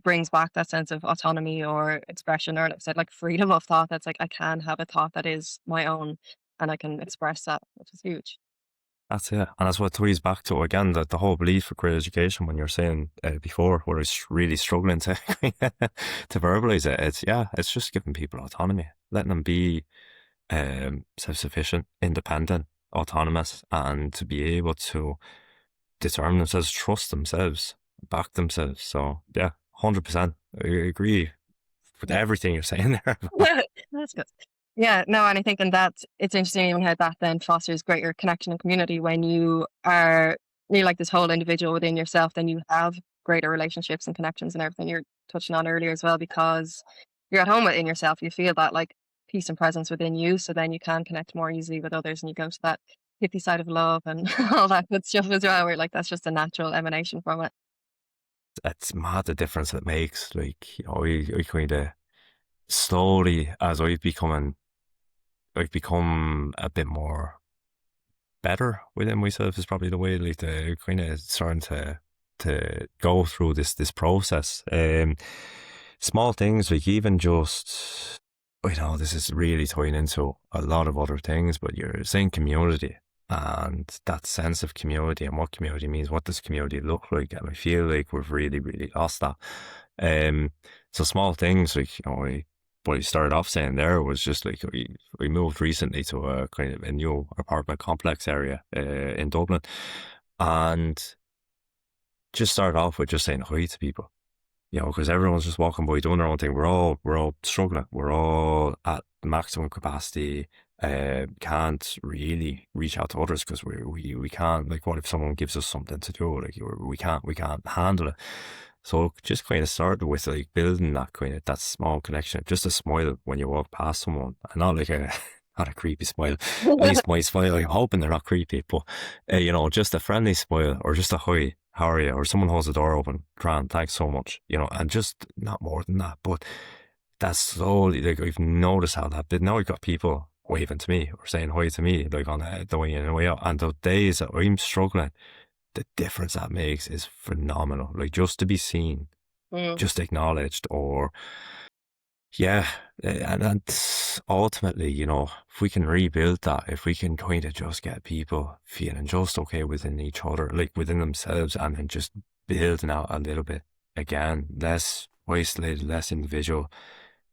brings back that sense of autonomy or expression, or like I said, like freedom of thought. That's like, I can have a thought that is my own and I can express that, which is huge. That's it. And that's what ties back to, again, the whole belief for Guerilla Education when you're saying before, where I was really struggling to to verbalize it. It's just giving people autonomy, letting them be self-sufficient, independent, autonomous, and to be able to determine themselves, trust themselves, back themselves. So yeah, 100%. I agree with everything you're saying there. That's good. Yeah, no, and I think in that it's interesting even how that then fosters greater connection and community when you're like this whole individual within yourself, then you have greater relationships and connections and everything you're touching on earlier as well, because you're at home within yourself. You feel that like peace and presence within you, so then you can connect more easily with others and you go to that hippie side of love and all that good stuff as well, where like that's just a natural emanation from it. It's mad the difference it makes. Like, I kind of slowly, as I've become a bit more better within myself is probably the way, like the kind of starting to go through this process. Small things like even just, I know this is really tying into a lot of other things, but you're saying community and that sense of community and what community means. What does community look like? And I feel like we've really, really lost that. Um, so small things like, what he started off saying there was just like we moved recently to a kind of a new apartment complex area in Dublin, and just started off with just saying hi to people, because everyone's just walking by doing their own thing. We're all struggling. We're all at maximum capacity. Can't really reach out to others because we can't. Like, what if someone gives us something to do? Like, we can't handle it. So just kind of started with like building that small connection, just a smile when you walk past someone, and not like a not a creepy smile. At least my smile, I'm hoping they're not creepy, but just a friendly smile or just a hi, how are you? Or someone holds the door open, grand, thanks so much, and just not more than that. But that's slowly, like, I've noticed how that bit. Now I've got people waving to me or saying hi to me, like on the way in and the way out. And the days that I'm struggling, the difference that makes is phenomenal. Like, just to be seen, Mm. just acknowledged, or yeah, and ultimately, if we can rebuild that, if we can kind of just get people feeling just okay within each other, like within themselves, and then just building out a little bit again, less isolated, less individual.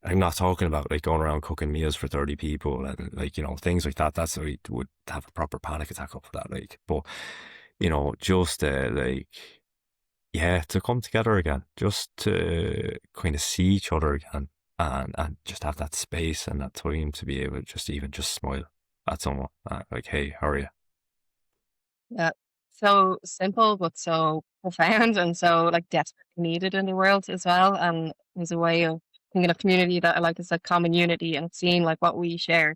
I'm not talking about like going around cooking meals for 30 people and like, things like that. That's I would have a proper panic attack up for that. Like, but just like, yeah, to come together again, just to kind of see each other again and just have that space and that time to be able to just even just smile at someone. Like, hey, how are you? Yeah. So simple, but so profound and so like desperately needed in the world as well. And there's a way of thinking of community that I like is like common unity and seeing like what we share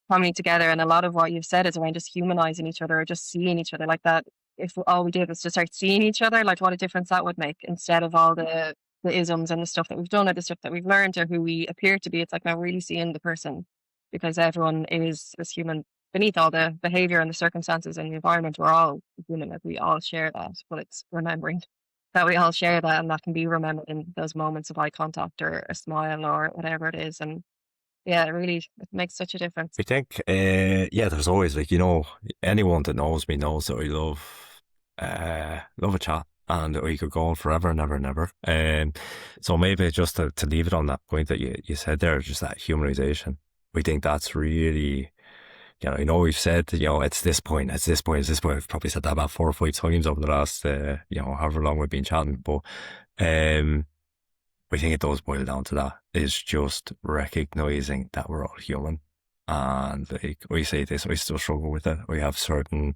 coming together. And a lot of what you've said is around just humanizing each other or just seeing each other like that. If all we did was just start seeing each other, like what a difference that would make instead of all the isms and the stuff that we've done or the stuff that we've learned or who we appear to be. It's like now really seeing the person because everyone is human beneath all the behavior and the circumstances and the environment. We're all human, like we all share that, but it's remembering that we all share that and that can be remembered in those moments of eye contact or a smile or whatever it is. And yeah, it makes such a difference. I think, yeah, there's always like, anyone that knows me knows that I love a chat and we could go on forever and ever and ever. So maybe just to leave it on that point that you said there, just that humanization. We think that's really, I know we've said, it's this point, it's this point, it's this point. I've probably said that about 4 or 5 times over the last, however long we've been chatting. But I think it does boil down to that. It's just recognizing that we're all human. And like I say this, I still struggle with it. I have certain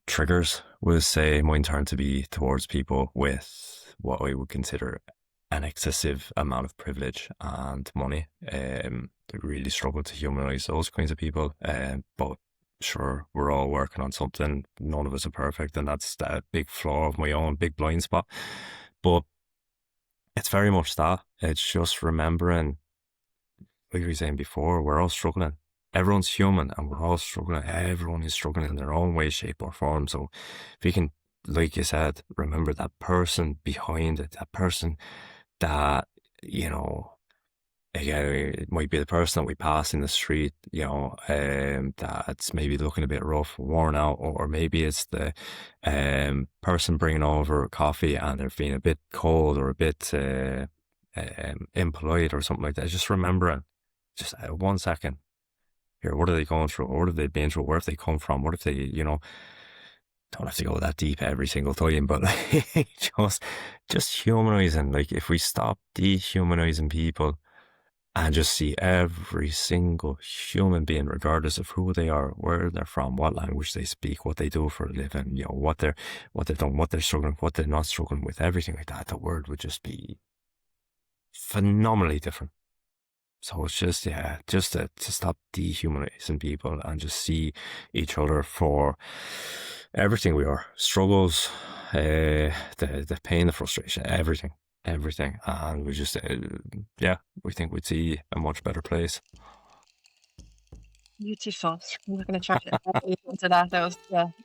triggers. Will say mine turn to be towards people with what I would consider an excessive amount of privilege and money. I really struggle to humanize those kinds of people. But sure, we're all working on something. None of us are perfect, and that's that big flaw of my own, big blind spot. But it's very much that. It's just remembering, like you were saying before, we're all struggling. Everyone's human and we're all struggling. Everyone is struggling in their own way, shape, or form. So if you can, like you said, remember that person behind it, that person that, again, it might be the person that we pass in the street, that's maybe looking a bit rough, worn out, or maybe it's the person bringing over coffee and they're feeling a bit cold or a bit impolite or something like that. Just remembering, just 1 second here, what are they going through? What have they been through? Where have they come from? What if they, don't have to go that deep every single time, but like, just humanizing. Like, if we stop dehumanizing people and just see every single human being, regardless of who they are, where they're from, what language they speak, what they do for a living, what they've done, what they're struggling, what they're not struggling with, everything like that, the world would just be phenomenally different. So it's just, just to stop dehumanizing people and just see each other for everything we are. Struggles, the pain, the frustration, everything. And we just, we think we'd see a much better place. Beautiful. I'm not going to try to add into that. That was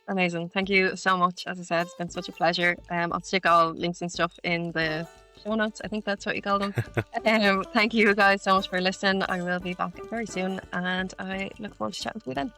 amazing. Thank you so much. As I said, it's been such a pleasure. I'll stick all links and stuff in the show notes. I think that's what you call them. Thank you guys so much for listening. I will be back very soon, and I look forward to chatting with you then.